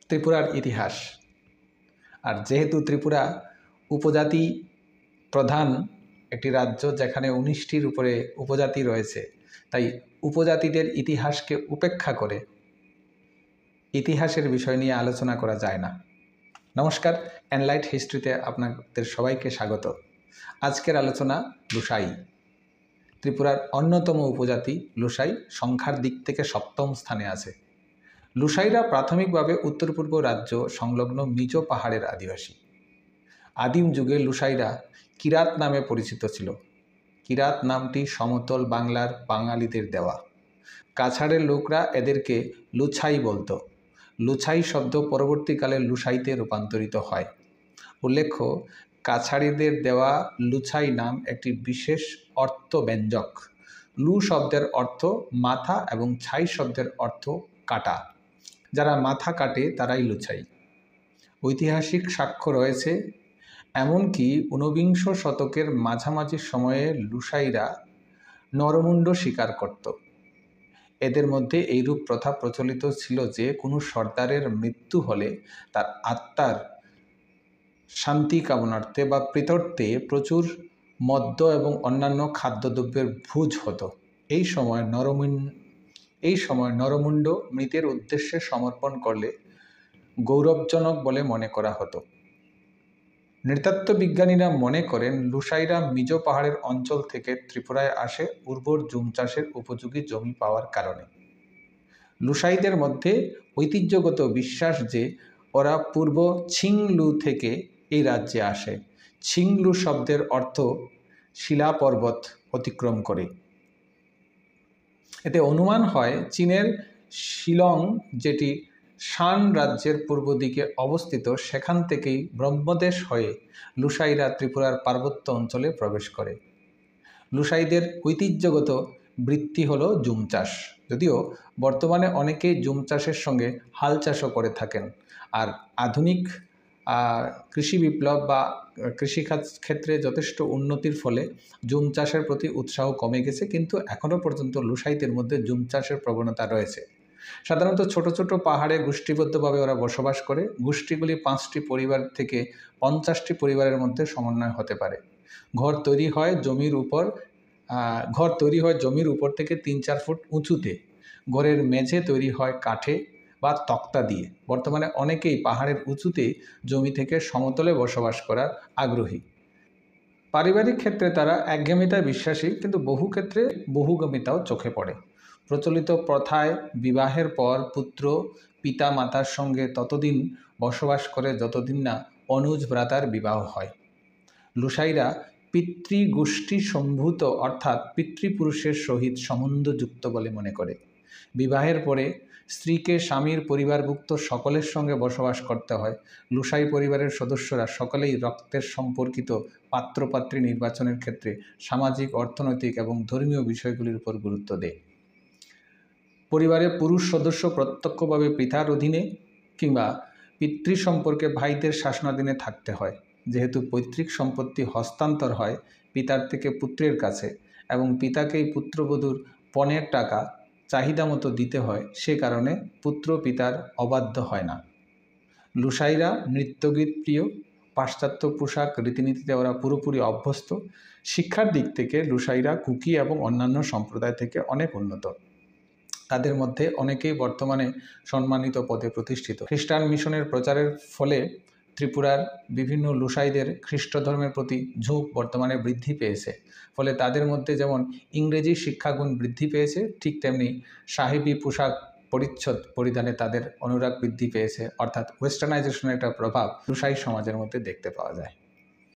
ত্রিপুরার ইতিহাস। আর যেহেতু ত্রিপুরা উপজাতি প্রধান একটি রাজ্য, যেখানে 19টির উপরে উপজাতি রয়েছে, তাই উপজাতিদের ইতিহাসকে উপেক্ষা করে ইতিহাসের বিষয় নিয়ে আলোচনা করা যায় না। নমস্কার, এনলাইট হিস্ট্রিতে আপনাদের সবাইকে স্বাগত। আজকের আলোচনা লুসাই। ত্রিপুরার অন্যতম উপজাতি লুসাই সংখ্যার দিক থেকে 7ম স্থানে আছে। লুসাইরা প্রাথমিকভাবে উত্তর পূর্ব রাজ্য সংলগ্ন মিজো পাহাড়ের আদিবাসী। আদিম যুগে লুসাইরা কিরাত নামে পরিচিত ছিল। কিরাত নামটি সমতল বাংলার বাঙালিদের দেওয়া। কাছাড়ের লোকরা এদেরকে লুছাই বলতো। লুছাই শব্দ পরবর্তীকালে লুসাইতে রূপান্তরিত হয়। উল্লেখ্য, কাছাড়িদের দেওয়া লুছাই নাম একটি বিশেষ অর্থব্যঞ্জক। লু শব্দের অর্থ মাথা এবং ছাই শব্দের অর্থ কাটা। যারা মাথা কাটে তারাই লুছাই। ঐতিহাসিক সাক্ষ্য রয়েছে, এমনকি 19বিংশ শতকের মাঝামাঝি সময়ে লুসাইরা নরমুণ্ড শিকার করত। এদের মধ্যে এইরূপ প্রথা প্রচলিত ছিল যে কোনো সর্দারের মৃত্যু হলে তার আত্মার শান্তি কামনার্থে বা প্রীত্যর্থে প্রচুর মদ্য এবং অন্যান্য খাদ্যদ্রব্যের ভোজ হতো। এই সময় নরমুণ্ড মৃতের উদ্দেশ্যে সমর্পণ করলে গৌরবজনক বলে মনে করা হতো। নৃতত্ত্ববিজ্ঞানীরা মনে করেন লুসাইরা মিজো পাহাড়ের অঞ্চল থেকে ত্রিপুরায় আসে উর্বর জুম চাষের উপযোগী জমি পাওয়ার কারণে। লুসাইদের মধ্যে ঐতিহ্যগত বিশ্বাস যে ওরা পূর্ব ছিংলু থেকে এই রাজ্যে আসে। ছিংলু শব্দের অর্থ শিলা পর্বত অতিক্রম করে। এতে অনুমান হয় চীনের শিলং, যেটি শান রাজ্যের পূর্ব দিকে অবস্থিত, সেখান থেকেই ব্রহ্মদেশ হয়ে লুসাইরা ত্রিপুরার পার্বত্য অঞ্চলে প্রবেশ করে। লুসাইদের ঐতিহ্যগত বৃত্তি হল জুম চাষ, যদিও বর্তমানে অনেকেই জুম চাষের সঙ্গে হাল চাষও করে থাকেন। আর আধুনিক কৃষি বিপ্লব বা কৃষিকাজ ক্ষেত্রে যথেষ্ট উন্নতির ফলে জুম চাষের প্রতি উৎসাহ কমে গেছে, কিন্তু এখনও পর্যন্ত লুসাইদের মধ্যে জুম চাষের প্রবণতা রয়েছে। সাধারণত ছোট ছোট পাহাড়ে গোষ্ঠীবদ্ধভাবে ওরা বসবাস করে। গোষ্ঠীগুলি 5টি পরিবার থেকে 50টি পরিবারের মধ্যে সমন্বয় হতে পারে। ঘর তৈরি হয় জমির উপর থেকে 3-4 ফুট উঁচুতে। ঘরের মেঝে তৈরি হয় কাঠে বা তক্তা দিয়ে। বর্তমানে অনেকেই পাহাড়ের উঁচুতে জমি থেকে সমতলে বসবাস করার আগ্রহী। পারিবারিক ক্ষেত্রে তারা একঘেয়েমিতায় বিশ্বাসী, কিন্তু বহু ক্ষেত্রে বহুগামিতাও চোখে পড়ে। প্রচলিত প্রথায় বিবাহের পর পুত্র পিতা মাতার সঙ্গে ততদিন বসবাস করে যতদিন না অনুজ ভ্রাতার বিবাহ হয়। লুসাইরা পিতৃগোষ্ঠী সম্ভূত অর্থাৎ পিতৃপুরুষের সহিত সম্বন্ধযুক্ত বলে মনে করে। বিবাহের পরে স্ত্রীকে স্বামীর পরিবারভুক্ত সকলের সঙ্গে বসবাস করতে হয়। লুসাই পরিবারের সদস্যরা সকলেই রক্তের সম্পর্কিত পাত্রপাত্রী নির্বাচনের ক্ষেত্রে সামাজিক, অর্থনৈতিক এবং ধর্মীয় বিষয়গুলির উপর গুরুত্ব দেয়। পরিবারের পুরুষ সদস্য প্রত্যক্ষভাবে পিতার অধীনে কিংবা পিতৃ সম্পর্কে ভাইদের শাসনাধীনে থাকতে হয়। যেহেতু পৈতৃক সম্পত্তি হস্তান্তর হয় পিতার থেকে পুত্রের কাছে এবং পিতাকেই পুত্রবধূর পণের টাকা চাহিদা মতো দিতে হয়, সে কারণে পুত্র পিতার অবাধ্য হয় না। লুসাইরা নৃত্যগীত প্রিয়। পাশ্চাত্য পোশাক রীতিনীতিতে ওরা পুরোপুরি অভ্যস্ত। শিক্ষার দিক থেকে লুসাইরা কুকি এবং অন্যান্য সম্প্রদায় থেকে অনেক উন্নত। তাদের মধ্যে অনেকেই বর্তমানে সম্মানিত পদে প্রতিষ্ঠিত। খ্রিস্টান মিশনের প্রচারের ফলে ত্রিপুরার বিভিন্ন লুসাইদের খ্রিস্ট ধর্মের প্রতি ঝোঁক বর্তমানে বৃদ্ধি পেয়েছে। ফলে তাদের মধ্যে যেমন ইংরেজি শিক্ষাগুণ বৃদ্ধি পেয়েছে, ঠিক তেমনি সাহেবী পোশাক পরিচ্ছদ পরিধানে তাদের অনুরাগ বৃদ্ধি পেয়েছে। অর্থাৎ ওয়েস্টার্নাইজেশনের একটা প্রভাব লুসাই সমাজের মধ্যে দেখতে পাওয়া যায়।